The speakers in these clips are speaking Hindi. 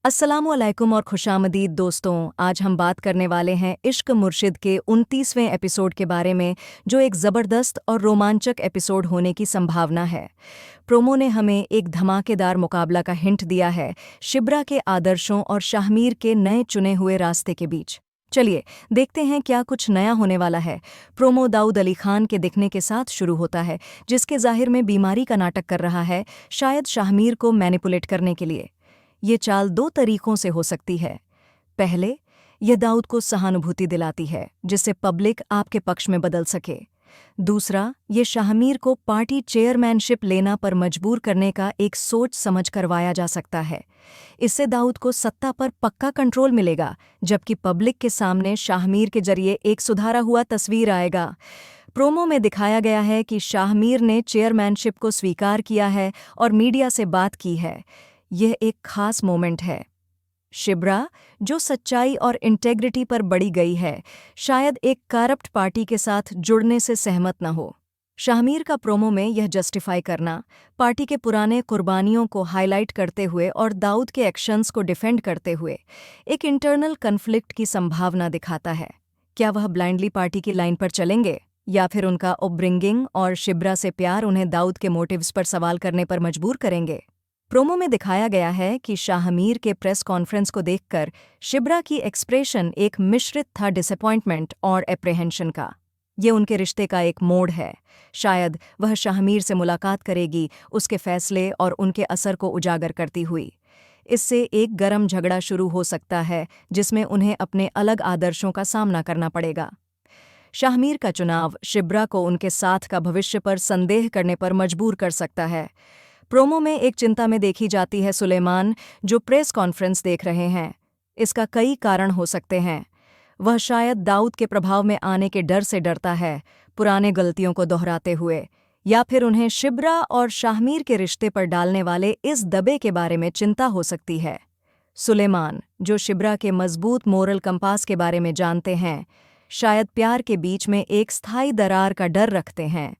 अस्सलामुअलैकुम और खुशामदीद दोस्तों। आज हम बात करने वाले हैं इश्क मुर्शिद के 29वें एपिसोड के बारे में, जो एक ज़बरदस्त और रोमांचक एपिसोड होने की संभावना है। प्रोमो ने हमें एक धमाकेदार मुकाबला का हिंट दिया है, शिब्रा के आदर्शों और शाहमीर के नए चुने हुए रास्ते के बीच। चलिए देखते हैं क्या कुछ नया होने वाला है। प्रोमो दाऊद अली खान के दिखने के साथ शुरू होता है, जिसके ज़ाहिर में बीमारी का नाटक कर रहा है, शायद शाहमीर को मैनिपुलेट करने के लिए। ये चाल दो तरीकों से हो सकती है। पहले, यह दाऊद को सहानुभूति दिलाती है, जिससे पब्लिक आपके पक्ष में बदल सके। दूसरा, ये शाहमीर को पार्टी चेयरमैनशिप लेना पर मजबूर करने का एक सोच समझ करवाया जा सकता है। इससे दाऊद को सत्ता पर पक्का कंट्रोल मिलेगा, जबकि पब्लिक के सामने शाहमीर के जरिए एक सुधारा हुआ तस्वीर आएगा। प्रोमो में दिखाया गया है कि शाहमीर ने चेयरमैनशिप को स्वीकार किया है और मीडिया से बात की है। यह एक खास मोमेंट है। शिब्रा, जो सच्चाई और इंटेग्रिटी पर बड़ी गई है, शायद एक करप्ट पार्टी के साथ जुड़ने से सहमत न हो। शाहमीर का प्रोमो में यह जस्टिफाई करना, पार्टी के पुराने कुर्बानियों को हाईलाइट करते हुए और दाऊद के एक्शंस को डिफेंड करते हुए, एक इंटरनल कन्फ्लिक्ट की संभावना दिखाता है। क्या वह ब्लाइंडली पार्टी की लाइन पर चलेंगे, या फिर उनका अपब्रिंगिंग और शिब्रा से प्यार उन्हें दाऊद के मोटिव्स पर सवाल करने पर मजबूर करेंगे? प्रोमो में दिखाया गया है कि शाहमीर के प्रेस कॉन्फ्रेंस को देखकर शिब्रा की एक्सप्रेशन एक मिश्रित था, डिसअपॉइंटमेंट और एप्रीहेंशन का। ये उनके रिश्ते का एक मोड़ है। शायद वह शाहमीर से मुलाकात करेगी, उसके फैसले और उनके असर को उजागर करती हुई। इससे एक गर्म झगड़ा शुरू हो सकता है, जिसमें उन्हें अपने अलग आदर्शों का सामना करना पड़ेगा। शाहमीर का चुनाव शिब्रा को उनके साथ का भविष्य पर संदेह करने पर मजबूर कर सकता है। प्रोमो में एक चिंता में देखी जाती है सुलेमान, जो प्रेस कॉन्फ्रेंस देख रहे हैं। इसका कई कारण हो सकते हैं। वह शायद दाऊद के प्रभाव में आने के डर से डरता है, पुराने गलतियों को दोहराते हुए, या फिर उन्हें शिब्रा और शाहमीर के रिश्ते पर डालने वाले इस दबे के बारे में चिंता हो सकती है। सुलेमान, जो शिब्रा के मजबूत मोरल कंपास के बारे में जानते हैं, शायद प्यार के बीच में एक स्थायी दरार का डर रखते हैं।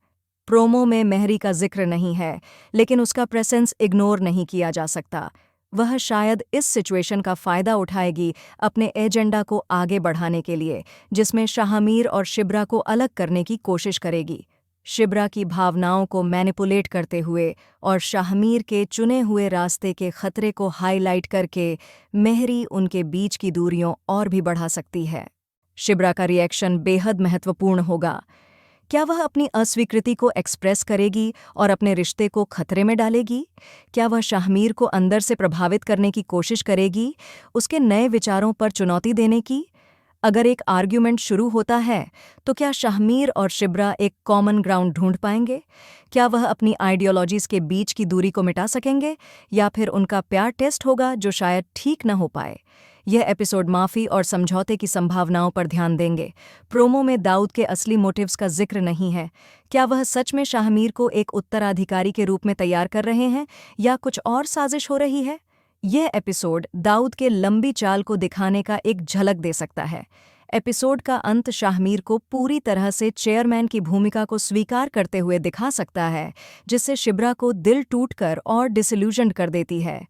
प्रोमो में मेहरी का जिक्र नहीं है, लेकिन उसका प्रेजेंस इग्नोर नहीं किया जा सकता। वह शायद इस सिचुएशन का फ़ायदा उठाएगी अपने एजेंडा को आगे बढ़ाने के लिए, जिसमें शाहमीर और शिब्रा को अलग करने की कोशिश करेगी। शिब्रा की भावनाओं को मैनिपुलेट करते हुए और शाहमीर के चुने हुए रास्ते के खतरे को हाईलाइट करके मेहरी उनके बीच की दूरियों और भी बढ़ा सकती है। शिब्रा का रिएक्शन बेहद महत्वपूर्ण होगा। क्या वह अपनी अस्वीकृति को एक्सप्रेस करेगी और अपने रिश्ते को खतरे में डालेगी? क्या वह शाहमीर को अंदर से प्रभावित करने की कोशिश करेगी, उसके नए विचारों पर चुनौती देने की? अगर एक आर्ग्यूमेंट शुरू होता है, तो क्या शाहमीर और शिब्रा एक कॉमन ग्राउंड ढूंढ पाएंगे? क्या वह अपनी आइडियोलॉजीज के बीच की दूरी को मिटा सकेंगे, या फिर उनका प्यार टेस्ट होगा जो शायद ठीक न हो पाए? यह एपिसोड माफ़ी और समझौते की संभावनाओं पर ध्यान देंगे। प्रोमो में दाऊद के असली मोटिव्स का जिक्र नहीं है। क्या वह सच में शाहमीर को एक उत्तराधिकारी के रूप में तैयार कर रहे हैं, या कुछ और साजिश हो रही है? यह एपिसोड दाऊद के लंबी चाल को दिखाने का एक झलक दे सकता है। एपिसोड का अंत शाहमीर को पूरी तरह से चेयरमैन की भूमिका को स्वीकार करते हुए दिखा सकता है, जिससे शिब्रा को दिल टूटकर और डिसइल्यूजन्ड कर देती है।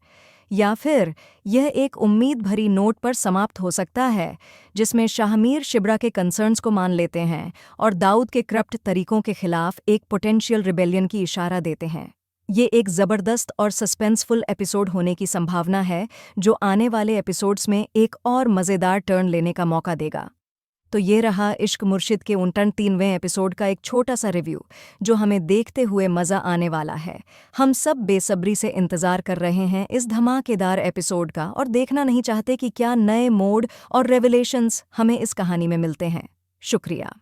या फिर यह एक उम्मीद भरी नोट पर समाप्त हो सकता है, जिसमें शाहमीर शिब्रा के कंसर्न्स को मान लेते हैं और दाऊद के करप्ट तरीकों के खिलाफ एक पोटेंशियल रिबेलियन की इशारा देते हैं। ये एक ज़बरदस्त और सस्पेंसफुल एपिसोड होने की संभावना है, जो आने वाले एपिसोड्स में एक और मज़ेदार टर्न लेने का मौका देगा। तो ये रहा इश्क मुर्शिद के 29वें एपिसोड का एक छोटा सा रिव्यू, जो हमें देखते हुए मज़ा आने वाला है। हम सब बेसब्री से इंतज़ार कर रहे हैं इस धमाकेदार एपिसोड का, और देखना नहीं चाहते कि क्या नए मोड और रेवलेशंस हमें इस कहानी में मिलते हैं। शुक्रिया।